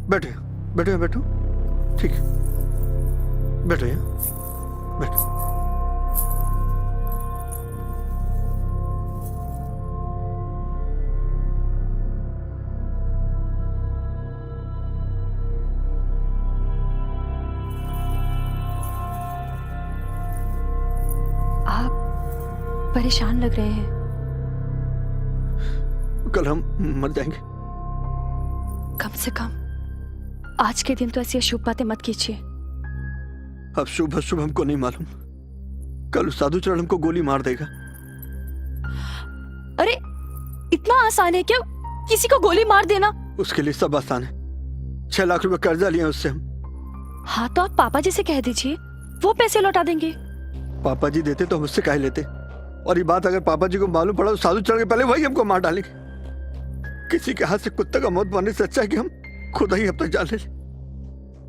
बैठो बैठो बैठो, ठीक है, बैठो यहाँ, बैठो। आप परेशान लग रहे हैं। कल हम मर जाएंगे। कम से कम आज के दिन तो ऐसी अशुभ बातें मत कीजिए। अब शुभ अशुभ हमको नहीं मालूम, कल उस साधुचरण हमको गोली मार देगा। अरे इतना आसान है क्या किसी को गोली मार देना? उसके लिए सब आसान है। 6 लाख रुपए कर्जा लिए उससे हम। हाँ तो आप पापा जी से कह दीजिए, वो पैसे लौटा देंगे। पापा जी देते तो हम उससे काहे लेते, और ये बात अगर पापा जी को मालूम पड़ा तो साधुचरण के पहले वही हमको मार डालेंगे। किसी के हाथ से कुत्ते का मौत मरने से अच्छा है कि हम खुद ही अपना जान ले,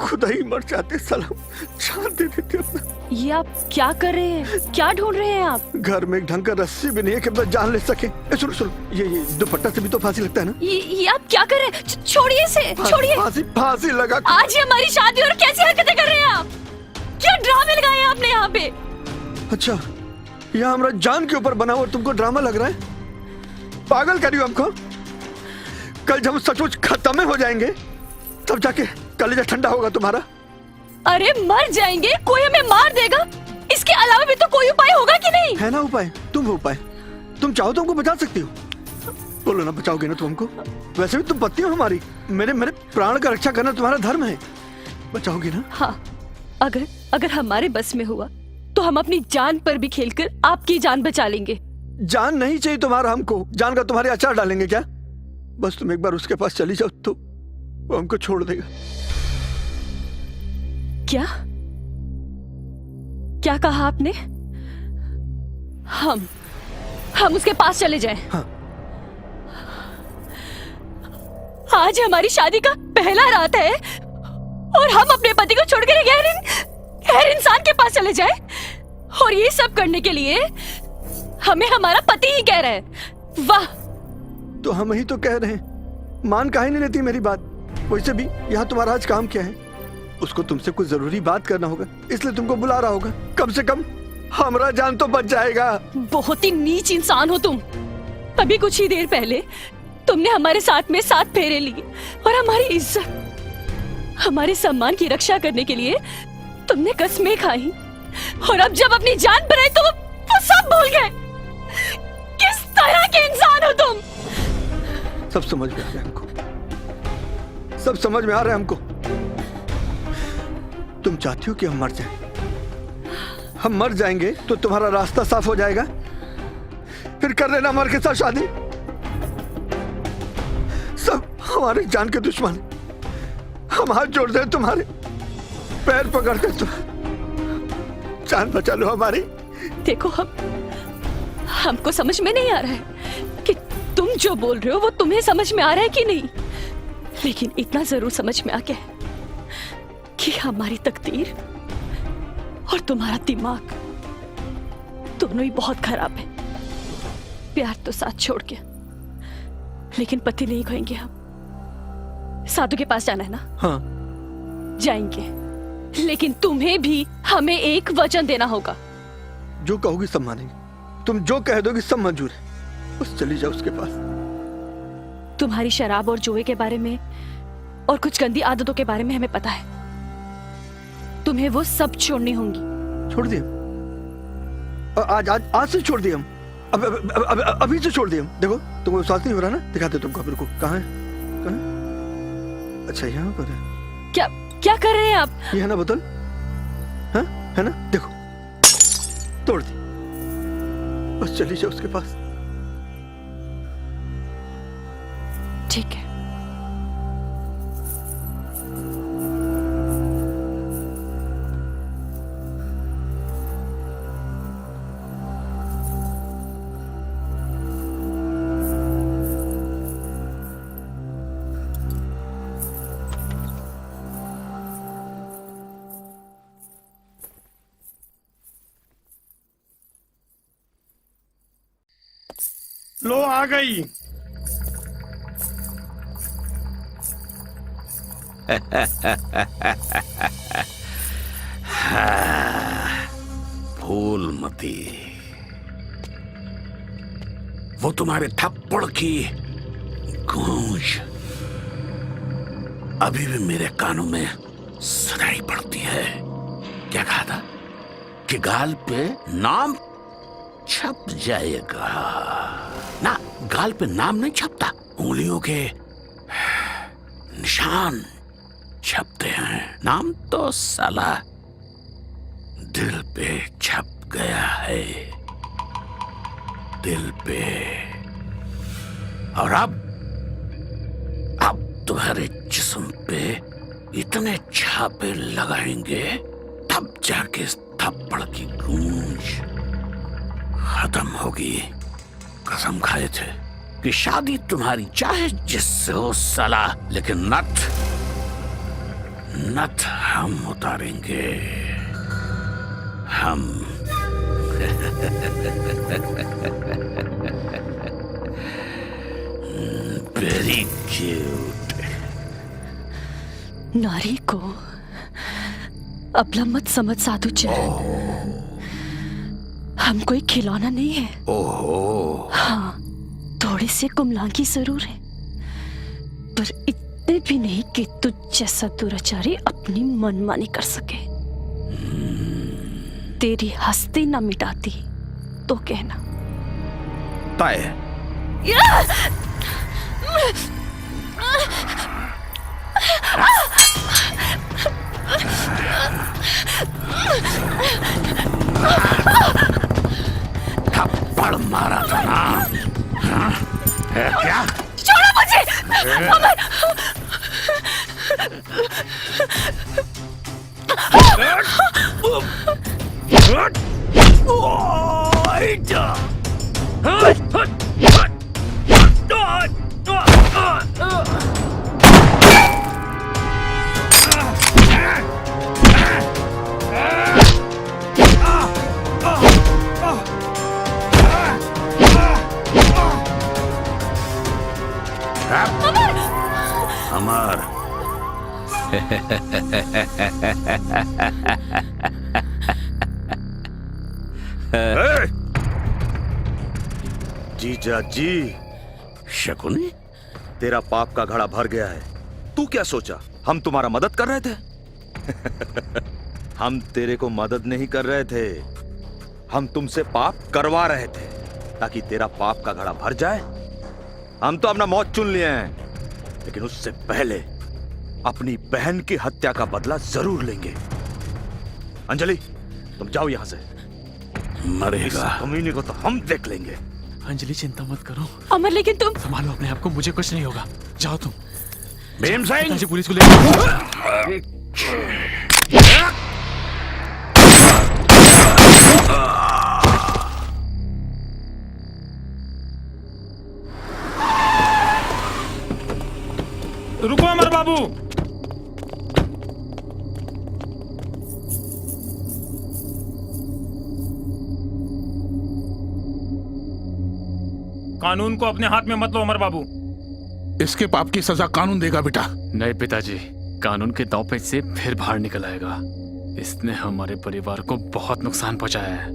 खुद ही मर जाते। सलाम जान दे देते अपना। ये आप क्या कर रहे हैं? क्या ढूंढ रहे हैं आप? घर में एक ढंग का रस्सी भी नहीं है कि अपना जान ले सके। सुनो सुनो, ये दुपट्टा से भी तो फांसी लगता है ना? ये आप क्या कर रहे हैं? छोड़िए इसे, छोड़िए। फांसी फांसी लगा। आज ही हमारी शादी और कैसी हरकतें कर रहे हैं आप? क्या ड्रामे लगाए हैं आपने यहाँ पे? अच्छा, यहाँ हमारा जान के ऊपर बना हुआ तुमको ड्रामा लग रहा है? पागल करियो हमको। कल जब सचमुच खत्म हो जाएंगे तब जाके कलेजा ठंडा होगा तुम्हारा। अरे मर जाएंगे, कोई हमें मार देगा, इसके अलावा भी तो कोई उपाय होगा कि नहीं? है ना उपाय, तुम हो उपाय। तुम चाहो तो हमको बचा सकती हो। बोलो ना, बचाओगे ना तुम हमको? वैसे भी तुम पत्नी हो हमारी, मेरे मेरे प्राण का रक्षा करना तुम्हारा धर्म है। बचाओगे ना? हाँ, अगर हमारे बस में हुआ तो हम अपनी जान पर भी खेलकर आपकी जान बचा लेंगे। जान नहीं चाहिए तुम्हारा हमको, जान का तुम्हारे अचार डालेंगे क्या? बस तुम एक बार उसके पास चली जाओ तो वो हमको छोड़ देगा। क्या क्या कहा आपने? हम उसके पास चले जाएं? हाँ। आज हमारी शादी का पहला रात है और हम अपने पति को छोड़कर गैर इंसान के पास चले जाएं? और ये सब करने के लिए हमें हमारा पति ही कह रहा है। वाह! तो हम ही तो कह रहे हैं, मान काहे नहीं लेती मेरी बात? वैसे भी यहाँ तुम्हारा आज काम क्या है? उसको तुमसे कुछ जरूरी बात करना होगा, इसलिए तुमको बुला रहा होगा। कम से कम हमारा जान तो बच जाएगा। बहुत ही नीच इंसान हो तुम। अभी कुछ ही देर पहले तुमने हमारे साथ में 7 फेरे लिए और हमारी इज्जत, हमारे सम्मान की रक्षा करने के लिए तुमने कसमें खाई, और अब जब अपनी जान पर आई तो वो सब भूल गए। किस तरह के इंसान हो तुम? सब समझ में आ रहा है हमको, सब समझ में आ रहा है हमको। तुम चाहती हो कि हम मर जाएं? हम मर जाएंगे तो तुम्हारा रास्ता साफ हो जाएगा, फिर कर लेना हमारे के साथ शादी। सब हमारे जान के दुश्मन, हम हाथ जोड़ दे तुम्हारे पैर पकड़कर, तुम जान बचा लो हमारी। देखो, हमको समझ में नहीं आ रहा है कि तुम जो बोल रहे हो वो तुम्हें समझ में आ रहा है कि नहीं, लेकिन इतना जरूर समझ में आ गया है कि हमारी तकदीर और तुम्हारा दिमाग दोनों ही बहुत खराब है। प्यार तो साथ छोड़ के, लेकिन पति नहीं खोएंगे हम। साधु के पास जाना है ना? हाँ जाएंगे, लेकिन तुम्हें भी हमें एक वचन देना होगा। जो कहोगी सब मानेंगे, तुम जो कह दोगी सब मंजूर है। बस चली जाओ उसके पास। तुम्हारी शराब और जुए के बारे में और कुछ गंदी आदतों के बारे में हमें पता है। तुम्हें वो सब छोड़नी होंगी। छोड़ दिए आज से छोड़ दिए हम। अभी से छोड़ दिए हम। देखो तुमको विश्वास नहीं हो रहा ना, दिखाते तुमको। बिल्कुल कहाँ है? अच्छा यहाँ पर है। क्या कर रहे हैं आप? ये है ना बोतल? हाँ है ना? देखो तोड़ दी। बस चली जाओ उसके पास। ठीक है। लो आ गई। फूलमती, वो तुम्हारे थप्पड़ की गूंज अभी भी मेरे कानों में सुनाई पड़ती है। क्या कहा था कि गाल पे नाम छप जाएगा? ना, गाल पे नाम नहीं छपता, उंगलियों के निशान छपते हैं। नाम तो साला दिल पे छप गया है, दिल पे। और अब तुम्हारे जिस्म पे इतने छापे लगाएंगे, तब जाके इस थप्पड़ की गूंज खत्म होगी। कसम खाए थे कि शादी तुम्हारी चाहे जिससे हो साला, लेकिन नथ हम उतारेंगे, हम। Very cute. नारी को अबला मत समझ साधु चरण, हम कोई खिलौना नहीं है। ओहो। हाँ, थोड़े से कुमलांगी जरूर है, पर इतने भी नहीं कि तुझ जैसा दुराचारी अपनी मनमानी कर सके। तेरी हस्ती ना मिटाती तो कहना। तय। थप्पड़ मारा था ना? हाँ? क्या? छोड़ो मुझे! अमर! अमर। जीजा जी, शकुनी, तेरा पाप का घड़ा भर गया है। तू क्या सोचा हम तुम्हारा मदद कर रहे थे? हम तेरे को मदद नहीं कर रहे थे, हम तुमसे पाप करवा रहे थे ताकि तेरा पाप का घड़ा भर जाए। हम तो अपना मौत चुन लिए हैं, लेकिन उससे पहले अपनी बहन की हत्या का बदला जरूर लेंगे। अंजलि, तुम जाओ यहां से। मरेगा। कमीने को तो हम देख लेंगे। अंजलि, चिंता मत करो। अमर, लेकिन तुम संभालो अपने आप को, मुझे कुछ नहीं होगा। जाओ तुम। भीमसेन, पिताजी पुलिस को ले। रुको अमर बाबू। कानून को अपने हाथ में मत लो अमर बाबू। इसके पाप की सजा कानून देगा बेटा। नहीं पिताजी, कानून के दांव पे से फिर बाहर निकल आएगा। इसने हमारे परिवार को बहुत नुकसान पहुंचाया है।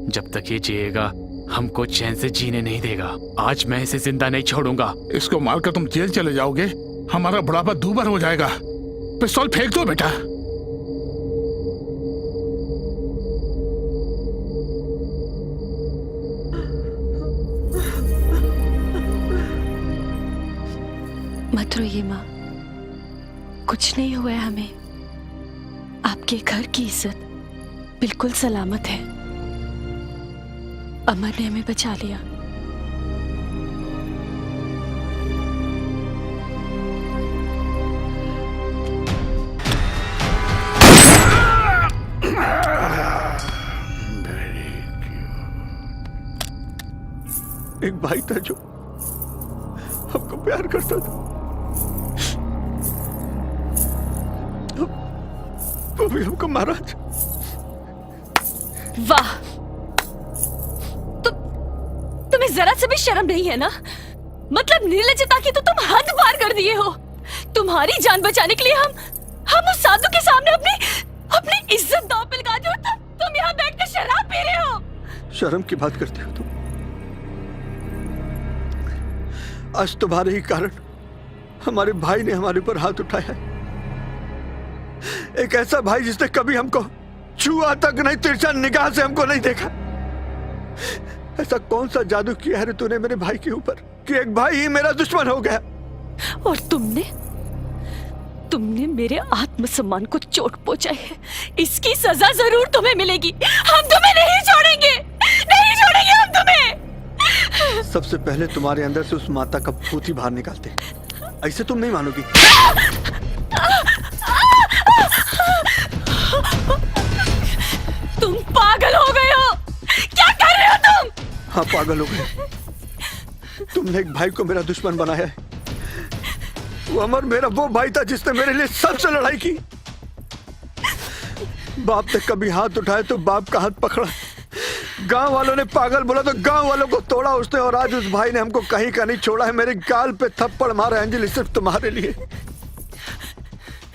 जब तक ये जिएगा हमको चैन से जीने नहीं देगा। आज मैं इसे जिंदा नहीं छोड़ूंगा। इसको मारकर तुम जेल चले जाओगे, हमारा बुढ़ापा दूभर हो जाएगा। पिस्तौल फेंक दो बेटा। मत रोइए माँ, कुछ नहीं हुआ है हमें। आपके घर की इज्जत बिल्कुल सलामत है। अमर ने हमें बचा लिया। एक भाई था जो हमको प्यार करता था, वो भी हमको मारा। वाह, तुम्हें जरा से भी शर्म नहीं है ना? मतलब निर्लज्जता की तो तुम हद पार कर दिए हो। तुम्हारी जान बचाने के लिए हम हम उस साधु के सामने अपनी अपनी इज्जत दांव पे लगा दी और तुम यहाँ बैठकर शराब पी रहे हो। शर्म की बात करते हो तुम। आज तुम्हारे ही कारण हमारे भाई ने हमारे ऊपर हाथ उठाया है। एक ऐसा भाई जिसने कभी हमको छुआ तक नहीं, तिरछा निगाह से हमको नहीं देखा। ऐसा कौन सा जादू किया है तूने मेरे भाई के ऊपर कि एक भाई ही मेरा दुश्मन हो गया? और तुमने मेरे आत्मसम्मान को चोट पहुंचाई है। इसकी सजा जरूर तुम्हें मिलेगी। हम तुम्हें नहीं छोड़ेंगे, नहीं छोड़ेंगे हम तुम्हें। सबसे पहले तुम्हारे अंदर से उस माता का भूत ही बाहर निकालते। ऐसे तुम नहीं मानोगी। तुम पागल हो गए हो। क्या कर रहे हो तुम? हाँ, पागल हो गए। तुमने एक भाई को मेरा दुश्मन बनाया है। वो अमर मेरा वो भाई था जिसने मेरे लिए सबसे लड़ाई की। बाप ने कभी हाथ उठाया तो बाप का हाथ पकड़ा। गांव वालों ने पागल बोला तो गांव वालों को तोड़ा उसने। और आज उस भाई ने हमको कहीं का नहीं छोड़ा है। मेरे गाल पे थप्पड़ मारा अंजलि, सिर्फ तुम्हारे लिए।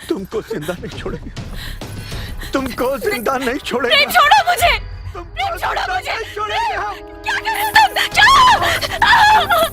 तुमको जिंदा नहीं छोड़ेंगे, तुमको जिंदा नहीं छोड़ेंगे। नहीं छोड़ो मुझे, तुमको छोड़ो जिंदा मुझे। नहीं छोड़ेंगे हम। क्या कर रहे हो तुम? जाओ।